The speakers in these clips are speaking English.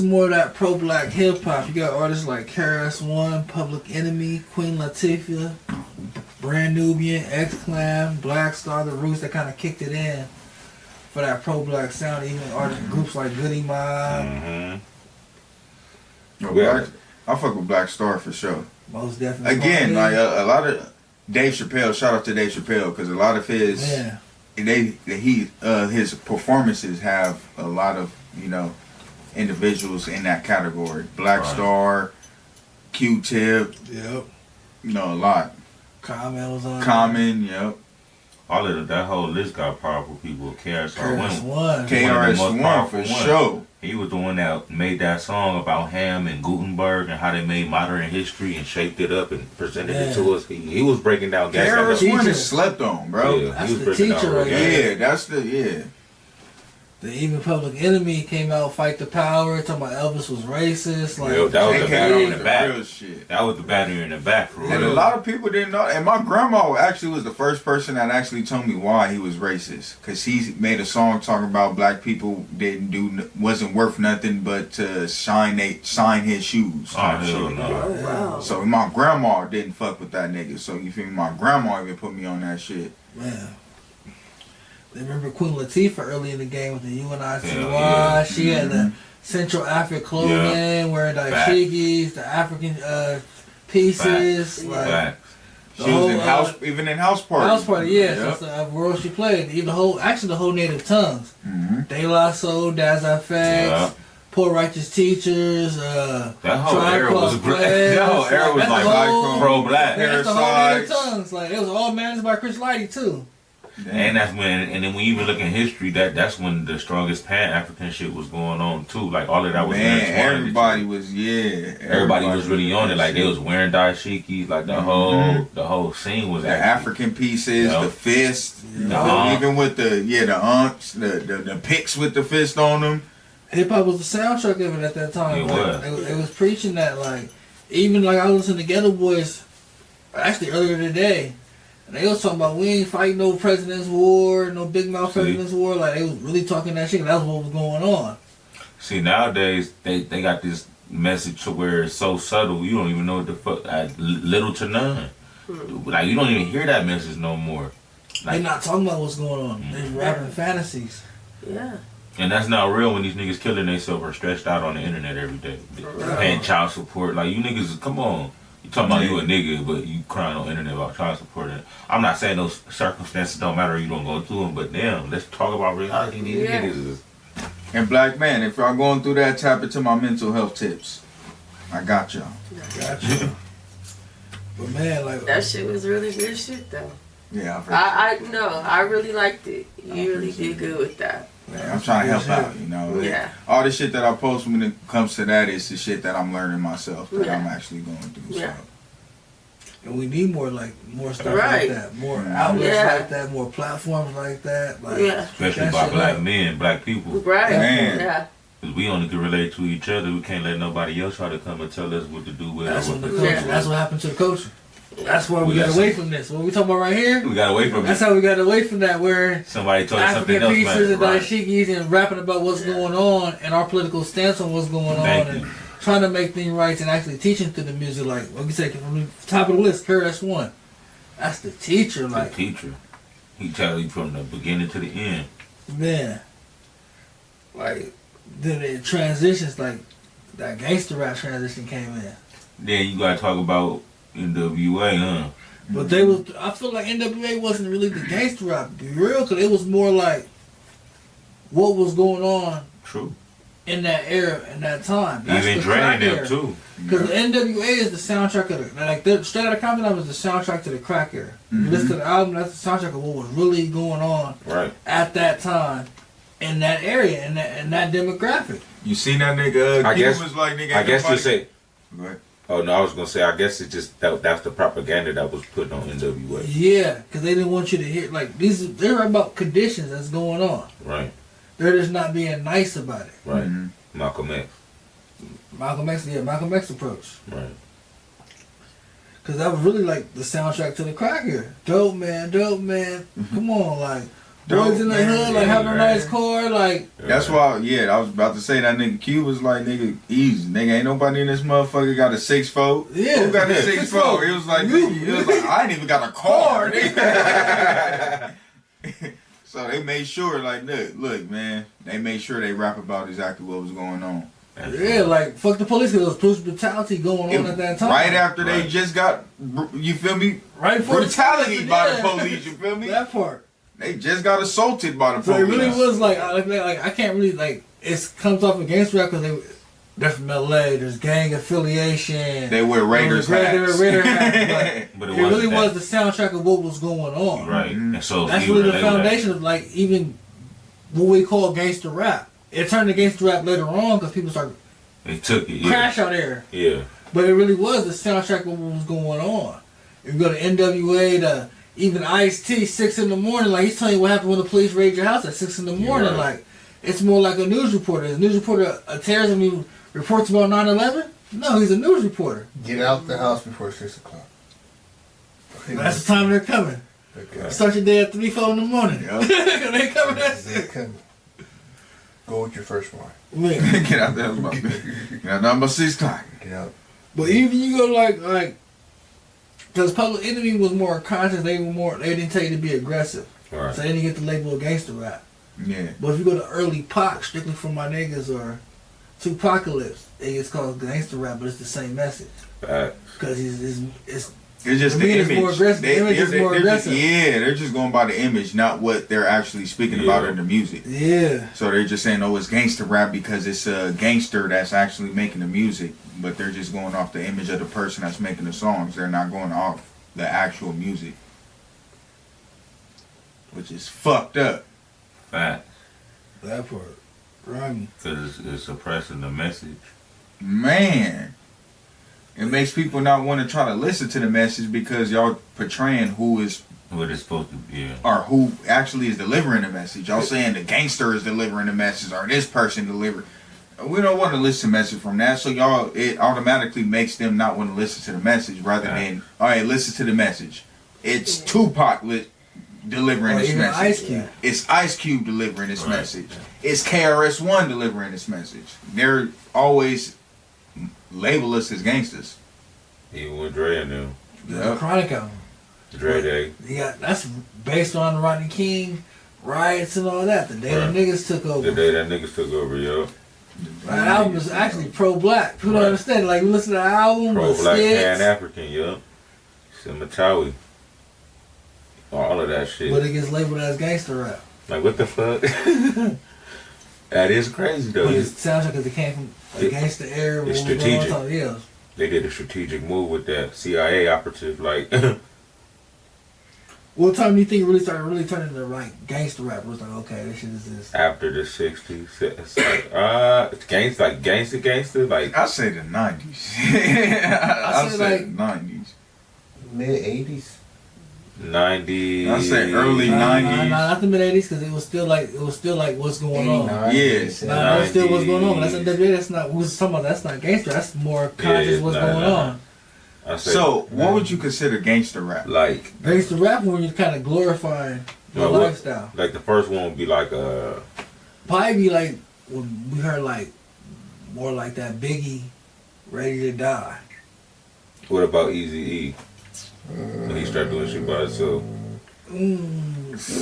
more of that pro-black hip-hop. You got artists like KRS-One, Public Enemy, Queen Latifah, Brand Nubian, X-Clan, Black Star, The Roots that kind of kicked it in for that pro-black sound. Even artists, groups like Goody Mob. I fuck with Black Star for sure. Most definitely. Again, like a lot of Dave Chappelle. Shout out to Dave Chappelle because a lot of his his performances have a lot of individuals in that category. Black Star, Q-Tip. Yep. A lot. Common was on. Common. Yep. All of that whole list got powerful people. KRS-One. KRS-One for sure. He was the one that made that song about Ham and Gutenberg and how they made modern history and shaped it up and presented it to us. He was breaking down Gangsta. KRS-One is slept on, bro. Yeah, that's he was the teacher right there. Yeah, that's the The even Public Enemy came out, Fight the Power, talking about Elvis was racist. Like, that was the battery in the back. Real shit. That was the battery in the back, for real. And a lot of people didn't know. And my grandma actually was the first person that actually told me why he was racist. Because he made a song talking about black people wasn't worth nothing but to shine his shoes. Oh, hell no. Oh, wow. So my grandma didn't fuck with that nigga. So you feel me? My grandma even put me on that shit. Man. Remember Queen Latifah early in the game with the UNICY? Yeah. She had the Central African clothing, wearing the dashikis, the African pieces. Like, she was in house party. House party, yes. That's the world she played. Even the whole native tongues. De La Soul, Daz FX, Poor Righteous Teachers. That whole era was like pro-black. That's the whole native tongues. Like, it was all managed by Chris Lighty too. Damn. And then when you even look in history, that's when the strongest Pan-African shit was going on too. Like all of that was everybody was really on it. Like they was wearing dashikis. Like the whole scene was the African pieces, the fist, even with the unks, the picks with the fist on them. Hip hop was the soundtrack of it at that time. It was preaching that, like, even like I was listening to Ghetto Boys actually earlier today. And they was talking about we ain't fighting no President's War, no Big Mouth President's War. Like, they was really talking that shit. That was what was going on. See, nowadays, they got this message to where it's so subtle, you don't even know what the fuck, little to none. Like, you don't even hear that message no more. Like, they not talking about what's going on. They rapping fantasies. Yeah. And that's not real when these niggas killing themselves or stretched out on the internet every day. Paying child support. Like, you niggas, come on. You talking about you a nigga, but you crying on the internet about child support. And I'm not saying those circumstances don't matter, you don't go through them, but damn, let's talk about reality. These niggas is... And black man, if y'all going through that, tap into my mental health tips. I got y'all. Got you. But man, like... That shit was really good shit, though. Yeah, I really liked it. You really did good with that. Man, I'm trying to help out, Yeah. All the shit that I post when it comes to that is the shit that I'm learning myself, that I'm actually going through. Yeah. So. And we need more stuff like that. More outlets like that, more platforms like that. Like, especially by black men, black people. Right. Man. Yeah. Because we only can relate to each other. We can't let nobody else try to come and tell us what to do with that's what happened to the culture. That's why we got away from this. What we talking about right here? We got away from That's how we got away from that, where somebody told us something else. African pieces and dashikis and rapping about what's going on and our political stance on what's going on and trying to make things right and actually teaching through the music. Like, what we say from the top of the list, KRS-One. That's the teacher. Like, the teacher. He tell you from the beginning to the end. Man. Like, then it transitions, like, that gangster rap transition came in. Then you gotta talk about NWA, huh? But I feel like NWA wasn't really the gangster rap, to be real, because it was more like what was going on in that era, in that time. That's even draining them too. Because the NWA is the soundtrack of Straight Outta Compton was the soundtrack to the crack era. You listen to the album, that's the soundtrack of what was really going on at that time in that area, in that demographic. You seen that nigga? I guess was like, nigga. I guess you say. Go ahead. Oh no, I was gonna say. I guess it's just that's the propaganda that was put on NWA. Yeah, because they didn't want you to hear they're about conditions that's going on. Right. They're just not being nice about it. Right. Malcolm X. Malcolm X approach. Right. Because that was really like the soundtrack to the crack era. Dope man. Come on, like boys in the hood, like having a nice car, like. That's why, I was about to say that nigga Q was like, nigga, easy. Nigga, ain't nobody in this motherfucker got a 6'4". Yeah. Who got a 6'4"? It was like, I ain't even got a car, nigga. So they made sure, like, look, man, they made sure they rap about exactly what was going on. Yeah, like, fuck the police, because there was police brutality going on at that time. Right after they just got, you feel me? Right before brutality by the police, you feel me? That part. They just got assaulted by the So police. it really was like I can't really, like, it comes off against rap because they're from LA, there's gang affiliation. They wear Raiders hats. They wear Raider hats, but But it really was the soundtrack of what was going on. Right. And so that's really the foundation of, like, even what we call gangster rap. It turned to gangster rap later on because people started crash out there. Yeah. But it really was the soundtrack of what was going on. If you go to NWA, to even Ice-T, 6 in the morning, like, he's telling you what happened when the police raid your house at 6 in the morning. Right. Like, it's more like a news reporter. Is a news reporter a terrorism who reports about 9/11? No, he's a news reporter. Get out the house before 6 o'clock. That's the time they're coming. Okay. Start your day at 3, 4 in the morning. Yep. They coming at They 6. coming. Go with your first one. Man. Get out there about 6 o'clock. Get out. But even you go like, because Public Enemy was more conscious. They didn't tell you to be aggressive. Right. So they didn't get the label of gangster rap. Yeah. But if you go to early Pac, Strictly For My Niggas or Tupacalypse, it gets called gangster rap, but it's the same message. Because it's just the image. image. More aggressive. The image is more aggressive. They're just going by the image, not what they're actually speaking about in the music. Yeah. So they're just saying, it's gangster rap because it's a gangster that's actually making the music, but they're just going off the image of the person that's making the songs. They're not going off the actual music, which is fucked up. Fact. That part. Right. Because it's suppressing the message. Man. It makes people not want to try to listen to the message because y'all portraying who is what it's supposed to be, or who actually is delivering the message. Y'all saying the gangster is delivering the message or this person delivered. We don't want to listen to message from that, so it automatically makes them not want to listen to the message rather than, all right, listen to the message. It's Tupac delivering this message. Ice Cube. It's Ice Cube delivering this message. It's KRS-One delivering this message. They're always label us as gangsters. Even with Dre and them. The Chronic album. Dre Day. Yeah, that's based on the Rodney King riots and all that. The day the niggas took over. The day that niggas took over, yo. That album is actually pro-black. People don't understand. Like, you listen to the album, pro-black, skits, pan-African, yo. Simatawi. All of that shit. But it gets labeled as gangster rap. Like, what the fuck? That is crazy, though. But it sounds like it came from a gangster era. It's strategic. Yeah. They did a strategic move with that CIA operative, like. What time do you think it really started turning into like gangster rap? It was like, okay, this shit is this. After the 60s. It's like, gangster, like. I say the 90s. I say the 90s. Mid 80s. 90s. I say early 90s. Nah, not the mid 80s because it was still like what's going on. Yes. Nah, that's still what's going on. That's NWA. That's not who's talking about. That's not gangster. That's more conscious what's going on. So, what would you consider gangster rap? Like gangster rap when you're kind of glorifying the lifestyle. Like the first one would be like probably be like when we heard like more like that Biggie, Ready to Die. What about Eazy-E? When he started doing shit by himself.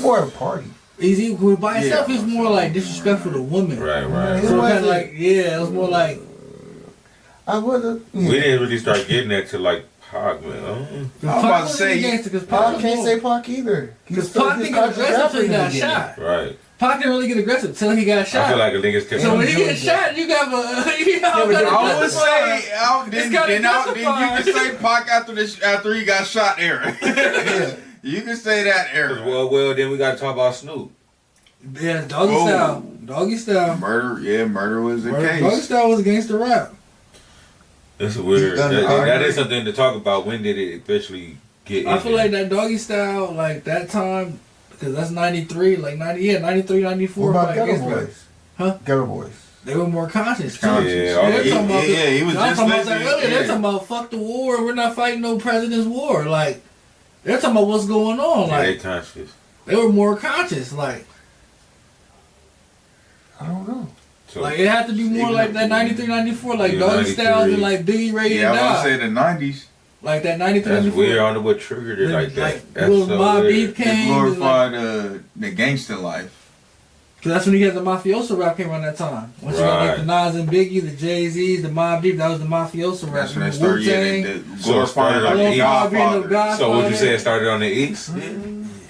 More a party. Eazy by itself is more like disrespectful to women. Right. So kind of like it was more like. I would've. We didn't really start getting that till like Pac, man. I was about to say, Pac can't say Pac either. Because Pac didn't get aggressive until he got shot. Right. Pac didn't really get aggressive until he got shot. I feel like a nigga's kept. So when he gets shot, you got I would say, then you can say Pac after he got shot era. You can say that era. Well, then we got to talk about Snoop. Yeah, Doggy Style. Murder was the case. Doggy Style was gangster rap. It's weird. That is something to talk about. When did it officially get I feel like that Doggy Style, like that time, because that's 93, like 93, 94. What about like Ghetto Boys? Huh? Ghetto Boys. They were more conscious. Yeah, he was just talking about that earlier. They're talking about fuck the war. We're not fighting no president's war. Like, they're talking about what's going on. Yeah, Like, they conscious. they were more conscious. Like I don't know. So, like it had to be more like that 93, 94, like Yeah, Doggy 93. Styles and like Biggie Ready to Yeah, I was Die. gonna say the 90s. Like that 93, that's 94. weird. I don't know what triggered it like that. Like That's little so Mobb weird. Deep They came. and, glorified like, the gangster life. Cause that's when you had the mafioso rap came around that time. Once you got like the Right. Nas and Biggie, the Jay-Z's, the Mobb Deep, that was the mafioso rap. That's when they started Wu-Tang, getting So it glorifying started like on the the Godfather being the Godfather. Godfather. So would you say it started on the East?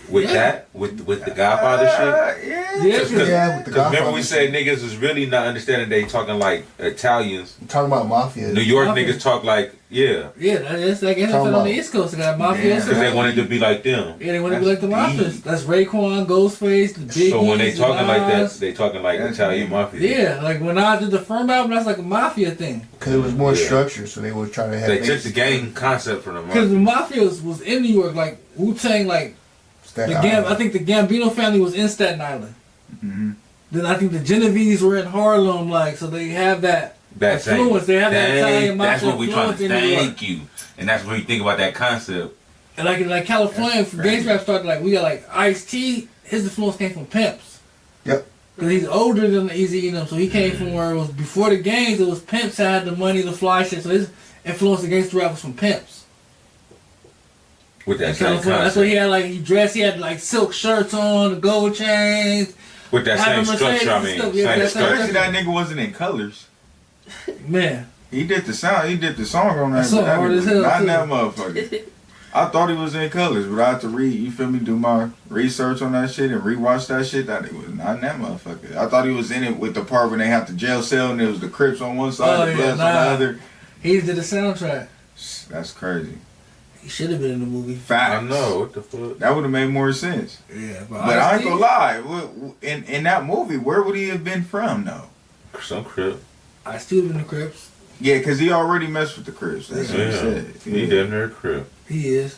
With Yeah. that? With the Godfather shit? Yeah. Yeah, Cause, cause Yeah, with the cause remember Godfather we said niggas is really not understanding they talking like Italians. I'm talking about mafia. New York Mafia. niggas talk like, yeah. that's like NFL Talking on about- the East Coast. They got Damn. mafioso Cause they rap. wanted to be like them. Yeah, they want to be like the That's mafias. deep. That's Raekwon, Ghostface, the Biggies. So when they talking like that, Nas. they talking like That's Italian deep. mafia. Yeah, like when I did the Firm album, that's like a mafia thing. Because it was more Yeah. structured, so they were trying to have. They took basic- the gang concept from the Because the mafia. mafia was in New York, like Wu-Tang, like Staten the Island. I think the Gambino family was in Staten Island. Mm-hmm. Then I think the Genovese were in Harlem, like so they have that That thing. influence. They have that Italian That's mafia what we trying influence to in New York. thank you. And that's when you think about that concept. And like in like California, That's for crazy. gangsta rap started like we got like Ice-T. His influence came from Pimps. Yep. Because he's older than Easy and them, so he came from where it was before the gangs. It was Pimps that had the money, the fly shit. So his influence against rap was from Pimps. With In that same California, that's what concept. he had. Like he dressed, he had like silk shirts on, gold chains. With that Having same Mercedes structure, I and mean. stuff, yeah, Same that's structure. Crazy that nigga wasn't in colors. Man, He did the sound. He did the song on that. That song but that hard nigga as was hell, not in too. that motherfucker. I thought he was in colors, but I had to read. You feel me? Do my research on that shit and rewatch that shit. That nigga was not in that motherfucker. I thought he was in it with the part when they had the jail cell and there was the Crips on one side, Oh, the yeah, Bloods on the nah. other. he did the soundtrack. That's crazy. He should have been in the movie. Facts. I know, what the fuck? That would have made more sense. Yeah, But I ain't gonna lie. In that movie, where would he have been from though? Some crib. I still been in the Crips. Yeah, because he already messed with the Crips. That's what he Yeah. said. He damn near a crib. He is.